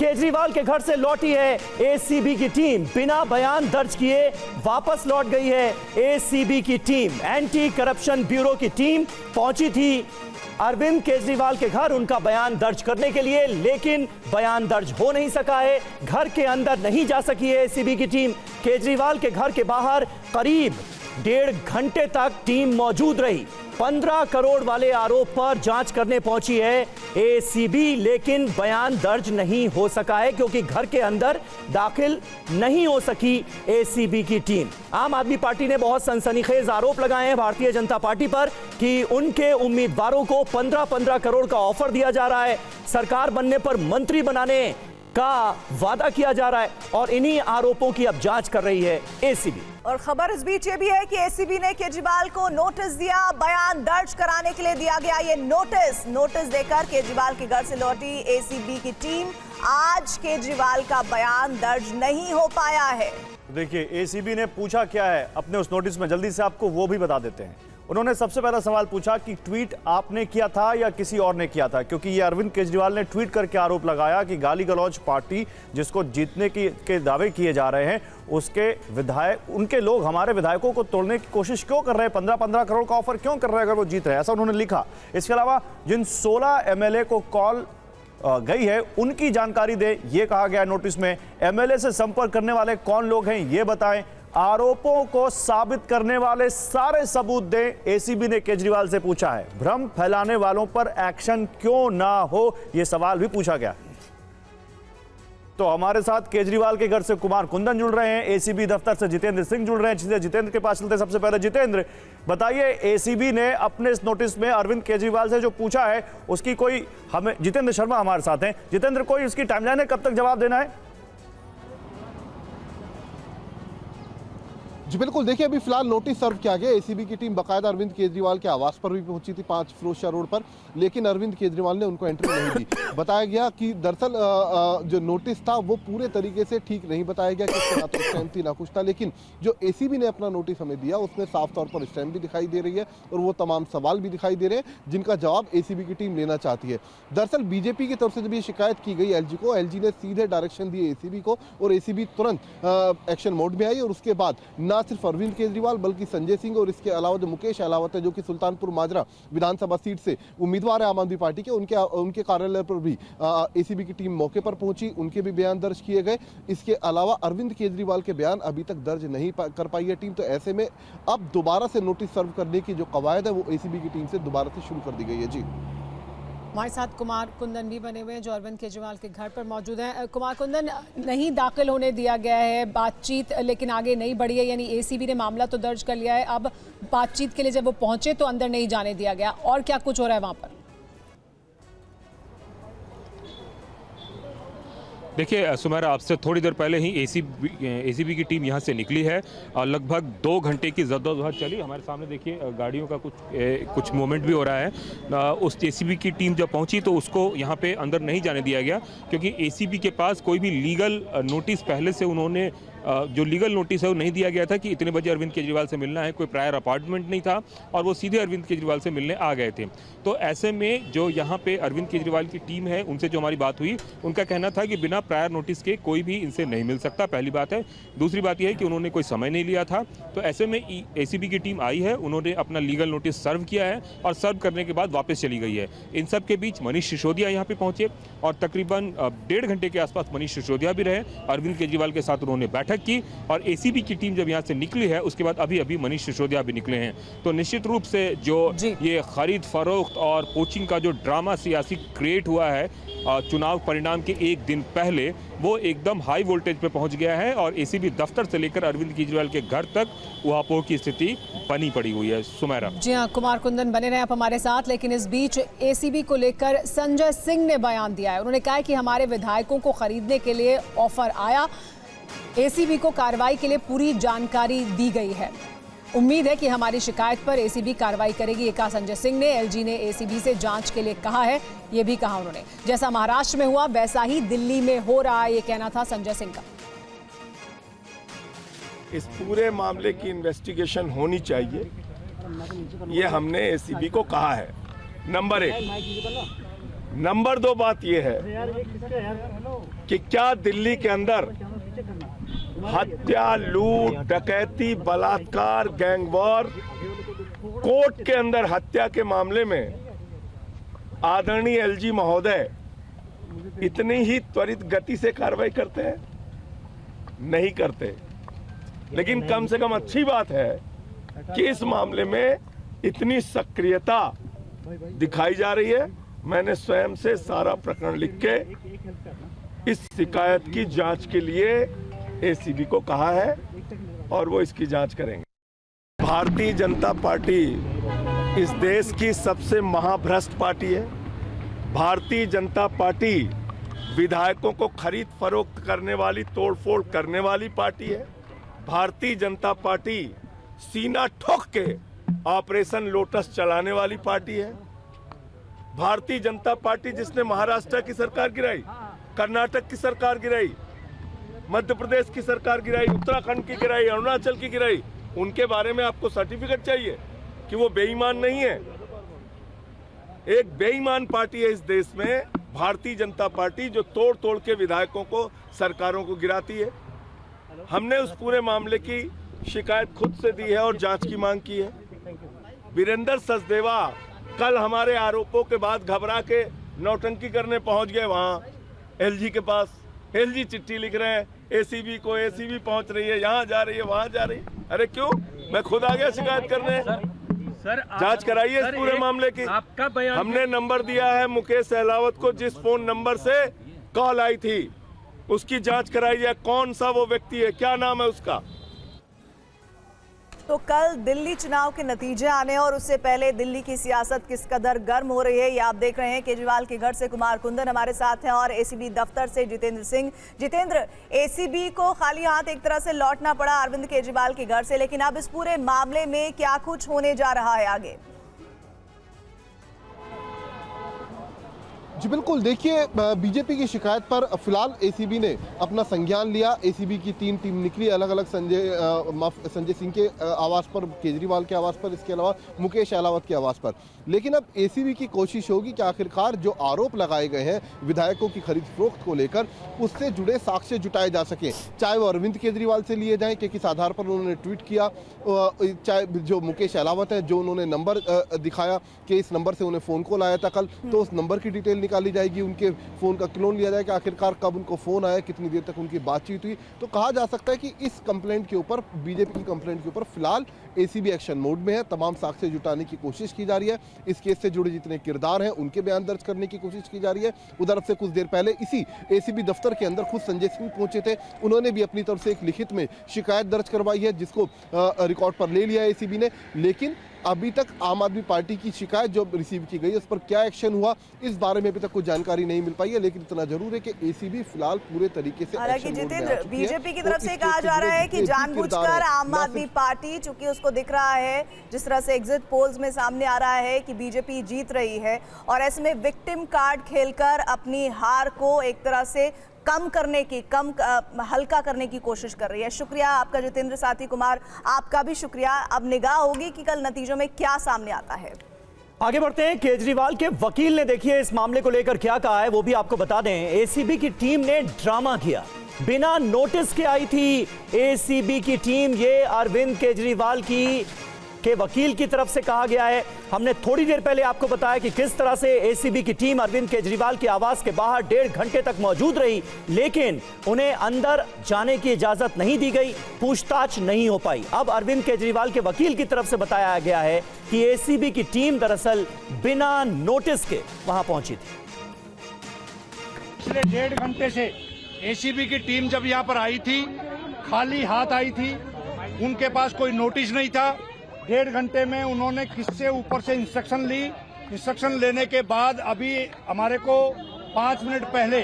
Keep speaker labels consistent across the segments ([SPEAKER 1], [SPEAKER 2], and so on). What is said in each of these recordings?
[SPEAKER 1] केजरीवाल के घर से लौटी है एसीबी की टीम। बिना बयान दर्ज किए वापस लौट गई है एसीबी की टीम। एंटी करप्शन ब्यूरो की टीम पहुंची थी अरविंद केजरीवाल के घर उनका बयान दर्ज करने के लिए, लेकिन बयान दर्ज हो नहीं सका है। घर के अंदर नहीं जा सकी है एसीबी की टीम। केजरीवाल के घर के बाहर करीब 1.5 घंटे तक टीम मौजूद रही। 15 करोड़ वाले आरोप पर जांच करने पहुंची है एसीबी, लेकिन बयान दर्ज नहीं हो सका है क्योंकि घर के अंदर दाखिल नहीं हो सकी एसीबी की टीम। आम आदमी पार्टी ने बहुत सनसनीखेज आरोप लगाए हैं भारतीय जनता पार्टी पर कि उनके उम्मीदवारों को 15-15 करोड़ का ऑफर दिया जा रहा है, सरकार बनने पर मंत्री बनाने का वादा किया जा रहा है, और इन्हीं आरोपों की अब जांच कर रही है एसीबी।
[SPEAKER 2] और खबर इस बीच ये भी है कि एसीबी ने केजरीवाल को नोटिस दिया, बयान दर्ज कराने के लिए दिया गया ये नोटिस देकर केजरीवाल के घर से लौटी एसीबी की टीम। आज केजरीवाल का बयान दर्ज नहीं हो पाया है।
[SPEAKER 3] देखिए एसीबी ने पूछा क्या है अपने उस नोटिस में, जल्दी से आपको वो भी बता देते हैं। उन्होंने सबसे पहला सवाल पूछा कि ट्वीट आपने किया था या किसी और ने किया था, क्योंकि ये अरविंद केजरीवाल ने ट्वीट करके आरोप लगाया कि गाली गलौज पार्टी जिसको जीतने के दावे किए जा रहे हैं उसके विधायक, उनके लोग हमारे विधायकों को तोड़ने की कोशिश क्यों कर रहे हैं, 15-15 करोड़ का ऑफर क्यों कर रहे हैं अगर वो जीत रहे हैं, ऐसा उन्होंने लिखा। इसके अलावा जिन 16 एमएलए को कॉल गई है उनकी जानकारी दे, ये कहा गया नोटिस में। एमएलए से संपर्क करने वाले कौन लोग हैं ये बताएं। आरोपों को साबित करने वाले सारे सबूत दें, एसीबी ने केजरीवाल से पूछा है। भ्रम फैलाने वालों पर एक्शन क्यों ना हो, यह सवाल भी पूछा गया। तो हमारे साथ केजरीवाल के घर से कुमार कुंदन जुड़ रहे हैं, एसीबी दफ्तर से जितेंद्र सिंह जुड़ रहे हैं। जितेंद्र के पास चलते, सबसे पहले जितेंद्र बताइए, एसीबी ने अपने इस नोटिस में अरविंद केजरीवाल से जो पूछा है उसकी कोई, हमें जितेंद्र शर्मा हमारे साथ हैं। जितेंद्र, कोई उसकी टाइमलाइन है, कब तक जवाब देना है?
[SPEAKER 4] जी बिल्कुल, देखिए अभी फिलहाल नोटिस सर्व किया गया। एसीबी की टीम बाकायदा अरविंद केजरीवाल के आवास पर भी पहुंची थी 5 फिरोजशाह रोड पर, लेकिन अरविंद केजरीवाल ने उनको एंट्री नहीं दी। बताया गया कि दरअसल जो नोटिस था वो पूरे तरीके से ठीक नहीं बताया गया कि ना तो स्टैम्प थी ना कुछ था, लेकिन जो एसीबी ने अपना नोटिस हमें दिया उसमें साफ तौर पर स्टैम्प भी दिखाई दे रही है और वो तमाम सवाल भी दिखाई दे रहे हैं जिनका जवाब एसीबी की टीम लेना चाहती है। दरअसल बीजेपी की तरफ से जब ये शिकायत की गई एलजी को, एलजी ने सीधे डायरेक्शन दिए एसीबी को और एसीबी तुरंत एक्शन मोड में आई और उसके बाद न सिर्फ अरविंद केजरीवाल बल्कि संजय सिंह और इसके अलावा जो मुकेश अहलावत है जो कि सुल्तानपुर माजरा विधानसभा सीट से उम्मीदवार है आम आदमी पार्टी के, उनके कार्यालय पर भी एसीबी की टीम मौके पर पहुंची, उनके भी बयान दर्ज किए गए। इसके अलावा अरविंद केजरीवाल के बयान अभी तक दर्ज नहीं कर पाई है टीम, तो ऐसे में अब दोबारा से नोटिस सर्व करने की जो कवायद है वो एसीबी की टीम से दोबारा से शुरू कर दी गई है। जी,
[SPEAKER 2] हमारे साथ कुमार कुंदन भी बने हुए हैं जो अरविंद केजरीवाल के घर पर मौजूद हैं। कुमार कुंदन, नहीं दाखिल होने दिया गया है, बातचीत लेकिन आगे नहीं बढ़ी है, यानी एसीबी ने मामला तो दर्ज कर लिया है, अब बातचीत के लिए जब वो पहुंचे तो अंदर नहीं जाने दिया गया, और क्या कुछ हो रहा है वहां पर?
[SPEAKER 5] देखिए सुमेरा, आपसे थोड़ी देर पहले ही एसीबी की टीम यहाँ से निकली है और लगभग 2 घंटे की जद्दोजहद चली। हमारे सामने देखिए गाड़ियों का कुछ मूवमेंट भी हो रहा है। उस एसीबी की टीम जब पहुँची तो उसको यहाँ पे अंदर नहीं जाने दिया गया क्योंकि एसीबी के पास कोई भी लीगल नोटिस पहले से उन्होंने जो लीगल नोटिस है वो नहीं दिया गया था कि इतने बजे अरविंद केजरीवाल से मिलना है, कोई प्रायर अपॉइंटमेंट नहीं था और वो सीधे अरविंद केजरीवाल से मिलने आ गए थे। तो ऐसे में जो यहाँ पे अरविंद केजरीवाल की टीम है उनसे जो हमारी बात हुई, उनका कहना था कि बिना प्रायर नोटिस के कोई भी इनसे नहीं मिल सकता, पहली बात है। दूसरी बात यह है कि उन्होंने कोई समय नहीं लिया था। तो ऐसे में एसीबी की टीम आई है, उन्होंने अपना लीगल नोटिस सर्व किया है और सर्व करने के बाद वापस चली गई है। इन सब के बीच मनीष सिसोदिया यहाँ पे पहुंचे और तकरीबन 1.5 घंटे के आसपास मनीष सिसोदिया भी रहे। अरविंद केजरीवाल के साथ उन्होंने बैठक की और एसीबी की टीम जब यहाँ से निकली है उसके बाद अभी मनीष सिसोदिया भी निकले हैं। तो निश्चित रूप से जो ये खरीद फरोख्त और कोचिंग का जो ड्रामा सियासी क्रिएट हुआ है चुनाव परिणाम के एक दिन पहले, वो एकदम हाई वोल्टेज पे पहुंच गया है और एसीबी दफ्तर से लेकर अरविंद केजरीवाल के घर तक उहापोह की स्थिति बनी पड़ी हुई है। सुमेरा
[SPEAKER 2] जी हाँ, कुमार कुंदन बने रहे आप हमारे साथ, लेकिन इस बीच एसीबी को लेकर संजय सिंह ने बयान दिया है। उन्होंने कहा है कि हमारे विधायकों को खरीदने के लिए ऑफर आया, एसीबी को कार्रवाई के लिए पूरी जानकारी दी गई है, उम्मीद है कि हमारी शिकायत पर एसीबी कार्रवाई करेगी, ये कहा संजय सिंह ने। एलजी ने एसीबी से जांच के लिए कहा है, ये भी कहा उन्होंने। जैसा महाराष्ट्र में हुआ वैसा ही दिल्ली में हो रहा है, ये कहना था संजय सिंह का।
[SPEAKER 6] इस पूरे मामले की इन्वेस्टिगेशन होनी चाहिए, ये हमने एसीबी को कहा है। नंबर 1, नंबर 2 बात यह है कि क्या दिल्ली के अंदर हत्या, लूट, डकैती, बलात्कार, गैंगवॉर, कोर्ट के अंदर हत्या के मामले में आदरणीय एलजी महोदय इतनी ही त्वरित गति से कार्रवाई करते हैं? नहीं करते। लेकिन कम से कम अच्छी बात है कि इस मामले में इतनी सक्रियता दिखाई जा रही है। मैंने स्वयं से सारा प्रकरण लिख के इस शिकायत की जांच के लिए एसीबी को कहा है और वो इसकी जांच करेंगे। भारतीय जनता पार्टी इस देश की सबसे महाभ्रष्ट पार्टी है। भारतीय जनता पार्टी विधायकों को खरीद फरोख्त करने वाली, तोड़फोड़ करने वाली पार्टी है। भारतीय जनता पार्टी सीना ठोक के ऑपरेशन लोटस चलाने वाली पार्टी है। भारतीय जनता पार्टी जिसने महाराष्ट्र की सरकार गिराई, कर्नाटक की सरकार गिराई, मध्य प्रदेश की सरकार गिराई, उत्तराखंड की गिराई, अरुणाचल की गिराई, उनके बारे में आपको सर्टिफिकेट चाहिए कि वो बेईमान नहीं है? एक बेईमान पार्टी है इस देश में भारतीय जनता पार्टी, जो तोड़ तोड़ के विधायकों को, सरकारों को गिराती है। हमने उस पूरे मामले की शिकायत खुद से दी है और जांच की मांग की है। वीरेंद्र सचदेवा कल हमारे आरोपों के बाद घबरा के नौटंकी करने पहुंच गए वहां एलजी के पास। एलजी चिट्ठी लिख रहे हैं एसीबी को, एसीबी पहुंच रही है, यहाँ जा रही है, वहां जा रही है। अरे क्यों? मैं खुद आ गया शिकायत करने।
[SPEAKER 7] सर
[SPEAKER 6] जांच कराइए इस पूरे मामले की।
[SPEAKER 7] आपका बयान,
[SPEAKER 6] हमने नंबर दिया है मुकेश सहलावत को, जिस फोन नंबर से कॉल आई थी उसकी जांच कराइए। कौन सा वो व्यक्ति है, क्या नाम है उसका?
[SPEAKER 8] तो कल दिल्ली चुनाव के नतीजे आने और उससे पहले दिल्ली की सियासत किस कदर गर्म हो रही है, ये आप देख रहे हैं। केजरीवाल के घर से कुमार कुंदन हमारे साथ हैं और एसीबी दफ्तर से जितेंद्र सिंह। जितेंद्र, एसीबी को खाली हाथ एक तरह से लौटना पड़ा अरविंद केजरीवाल के घर से, लेकिन अब इस पूरे मामले में क्या कुछ होने जा रहा है आगे?
[SPEAKER 4] जी बिल्कुल, देखिए बीजेपी की शिकायत पर फिलहाल एसीबी ने अपना संज्ञान लिया। एसीबी की टीम निकली अलग अलग संजय सिंह के आवास पर, केजरीवाल के आवास पर, इसके अलावा मुकेश अहलावत के आवास पर। लेकिन अब एसीबी की कोशिश होगी कि आखिरकार जो आरोप लगाए गए हैं विधायकों की खरीद फरोख्त को लेकर, उससे जुड़े साक्ष्य जुटाए जा सके, चाहे वो अरविंद केजरीवाल से लिए जाएं कि किस आधार पर उन्होंने ट्वीट किया, चाहे जो मुकेश अहलावत है जो उन्होंने नंबर दिखाया कि इस नंबर से उन्हें फ़ोन कॉल आया था कल, तो उस नंबर की डिटेल निकाली जाएगी, उनके फ़ोन का क्लोन लिया जाएगा, आखिरकार कब उनको फ़ोन आया, कितनी देर तक उनकी बातचीत हुई। तो कहा जा सकता है कि इस कंप्लेंट के ऊपर, बीजेपी की कंप्लेंट के ऊपर फिलहाल एसीबी एक्शन मोड में है। तमाम साक्ष्य जुटाने की कोशिश की जा रही है। इस केस से जुड़े जितने किरदार हैं उनके बयान दर्ज करने की कोशिश की जा रही है। उधर से कुछ देर पहले इसी एसीबी दफ्तर के अंदर खुद संजय सिंह पहुंचे थे। उन्होंने भी अपनी तरफ से एक लिखित में शिकायत दर्ज करवाई है, जिसको रिकॉर्ड पर ले लिया एसीबी ने। लेकिन अभी तक आम आदमी पार्टी की शिकायत जो रिसीव की गई है उस पर क्या एक्शन हुआ, इस बारे में अभी तक कोई जानकारी नहीं मिल पाई है। लेकिन इतना जरूर है कि एसीबी फिलहाल पूरे तरीके से,
[SPEAKER 8] हालांकि जितेंद्र, बीजेपी की तरफ से कहा जा रहा है कि जानबूझकर आम आदमी पार्टी, चूंकि उसको दिख रहा है जिस तरह से एग्जिट पोल्स में सामने आ रहा है कि बीजेपी जीत रही है, और ऐसे में विक्टिम कार्ड खेलकर अपनी हार को एक तरह से हल्का करने की कोशिश कर रही है। शुक्रिया आपका जितेंद्र। साथी कुमार, आपका भी शुक्रिया। अब निगाह होगी कि कल नतीजों में क्या सामने आता है।
[SPEAKER 1] आगे बढ़ते हैं। केजरीवाल के वकील ने देखिए इस मामले को लेकर क्या कहा है, वो भी आपको बता दें। एसीबी की टीम ने ड्रामा किया, बिना नोटिस के आई थी एसीबी की टीम। ये अरविंद केजरीवाल के वकील की तरफ से कहा गया है। हमने थोड़ी देर पहले आपको बताया कि किस तरह से एसीबी की टीम अरविंद केजरीवाल के आवास के बाहर 1.5 घंटे तक मौजूद रही, लेकिन उन्हें अंदर जाने की इजाजत नहीं दी गई, पूछताछ नहीं हो पाई। अब अरविंद केजरीवाल के वकील की तरफ से बताया गया है कि एसीबी की टीम दरअसल बिना नोटिस के वहां पहुंची थी।
[SPEAKER 9] पिछले 1.5 घंटे से एसीबी की टीम जब यहां पर आई थी, खाली हाथ आई थी, उनके पास कोई नोटिस नहीं था। 1.5 घंटे में उन्होंने किससे ऊपर से इंस्ट्रक्शन ली। इंस्ट्रक्शन लेने के बाद अभी हमारे को 5 मिनट पहले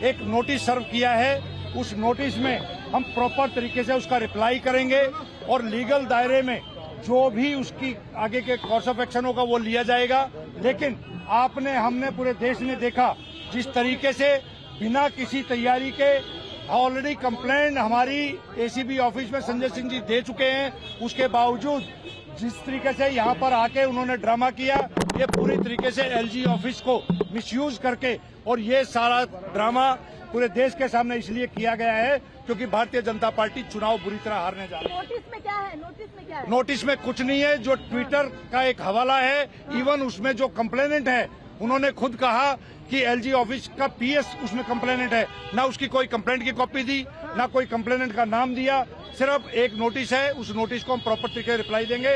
[SPEAKER 9] एक नोटिस सर्व किया है। उस नोटिस में हम प्रॉपर तरीके से उसका रिप्लाई करेंगे और लीगल दायरे में जो भी उसकी आगे के कोर्स ऑफ एक्शन होगा वो लिया जाएगा। लेकिन हमने पूरे देश ने देखा जिस तरीके से बिना किसी तैयारी के ऑलरेडी कंप्लेंट हमारी एसीबी ऑफिस में संजय सिंह जी दे चुके हैं, उसके बावजूद जिस तरीके से यहाँ पर आके उन्होंने ड्रामा किया, ये पूरी तरीके से एलजी ऑफिस को मिसयूज करके, और ये सारा ड्रामा पूरे देश के सामने इसलिए किया गया है क्योंकि भारतीय जनता पार्टी चुनाव बुरी तरह हारने जा रही है।
[SPEAKER 7] नोटिस में क्या है? नोटिस में क्या है?
[SPEAKER 9] नोटिस में कुछ नहीं है, जो ट्विटर का एक हवाला है, इवन उसमें जो कंप्लेनेंट है उन्होंने खुद कहा कि एलजी ऑफिस का पीएस उसमें कंप्लेनेंट है, ना उसकी कोई कंप्लेंट की कॉपी दी, ना कोई कंप्लेनेंट का नाम दिया, सिर्फ एक नोटिस है। उस नोटिस को हम प्रॉपर तरीके से रिप्लाई देंगे।